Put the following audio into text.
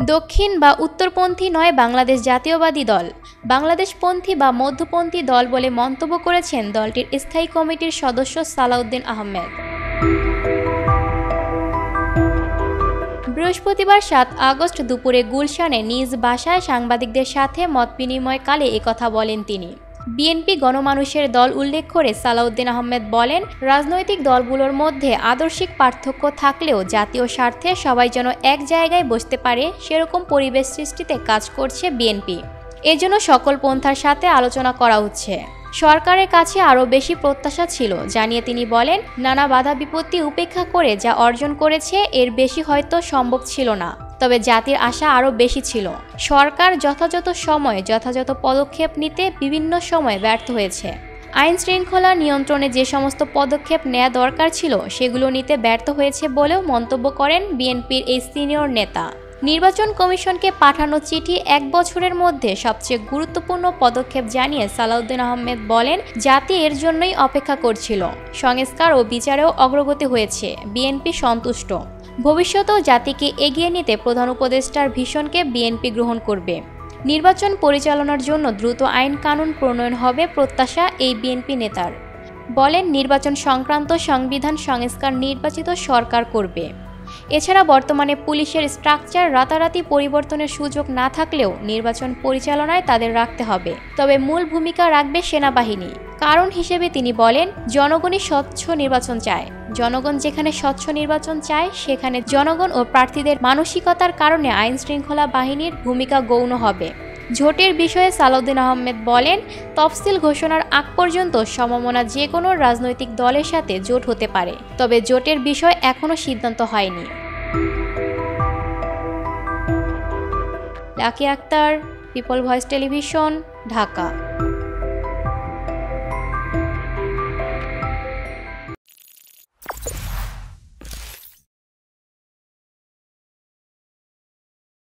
দক্ষিণ বা উত্তরপন্থী নয় বাংলাদেশ জাতীয়বাদী দল, বাংলাদেশপন্থী বা মধ্যপন্থী দল বলে মন্তব্য করেছেন দলটির স্থায়ী কমিটির সদস্য সালাউদ্দিন আহমেদ। বৃহস্পতিবার ৭ আগস্ট দুপুরে গুলশানে নিজ বাসায় সাংবাদিকদের সাথে মতবিনিময়কালে একথা বলেন তিনি। বিএনপি গণমানুষের দল উল্লেখ করে সালাউদ্দিন আহমেদ বলেন, রাজনৈতিক দলগুলোর মধ্যে আদর্শিক পার্থক্য থাকলেও জাতীয় স্বার্থে সবাই যেন এক জায়গায় বসতে পারে সেরকম পরিবেশ সৃষ্টিতে কাজ করছে বিএনপি। এজন্য সকল পন্থার সাথে আলোচনা করা হচ্ছে। সরকারের কাছে আরও বেশি প্রত্যাশা ছিল জানিয়ে তিনি বলেন, নানা বাধা বিপত্তি উপেক্ষা করে যা অর্জন করেছে এর বেশি হয়তো সম্ভব ছিল না, তবে জাতির আশা আরও বেশি ছিল। সরকার যথাযথ সময়ে যথাযথ পদক্ষেপ নিতে বিভিন্ন সময় ব্যর্থ হয়েছে। আইন শৃঙ্খলা নিয়ন্ত্রণে যে সমস্ত পদক্ষেপ নেওয়া দরকার ছিল সেগুলো নিতে ব্যর্থ হয়েছে বলেও মন্তব্য করেন বিএনপির এই সিনিয়র নেতা। নির্বাচন কমিশনকে পাঠানো চিঠি ১ বছরের মধ্যে সবচেয়ে গুরুত্বপূর্ণ পদক্ষেপ জানিয়ে সালাউদ্দিন আহমেদ বলেন, জাতি এর জন্যই অপেক্ষা করছিল। সংস্কার ও বিচারেও অগ্রগতি হয়েছে, বিএনপি সন্তুষ্ট। ভবিষ্যতেও জাতিকে এগিয়ে নিতে প্রধান উপদেষ্টার ভিশনকে বিএনপি গ্রহণ করবে। নির্বাচন পরিচালনার জন্য দ্রুত আইন কানুন প্রণয়ন হবে প্রত্যাশা এই বিএনপি নেতার। বলেন, নির্বাচন সংক্রান্ত সংবিধান সংস্কার নির্বাচিত সরকার করবে। এছাড়া বর্তমানে পুলিশের স্ট্রাকচার রাতারাতি পরিবর্তনের সুযোগ না থাকলেও নির্বাচন পরিচালনায় তাদের রাখতে হবে, তবে মূল ভূমিকা রাখবে সেনাবাহিনী। কারণ হিসেবে তিনি বলেন, জনগণই স্বচ্ছ নির্বাচন চায়। জনগণ যেখানে স্বচ্ছ নির্বাচন চায় সেখানে জনগণ ও প্রার্থীদের মানসিকতার কারণে আইন শৃঙ্খলা বাহিনীর ভূমিকা গৌণ হবে। জোটের বিষয়ে সালাউদ্দিন আহমেদ বলেন, তফসিল ঘোষণার আগ পর্যন্ত সমমনা যে কোনো রাজনৈতিক দলের সাথে জোট হতে পারে, তবে জোটের বিষয় এখনও সিদ্ধান্ত হয়নি। Lucky Akhtar, People Voice Television, Dhaka.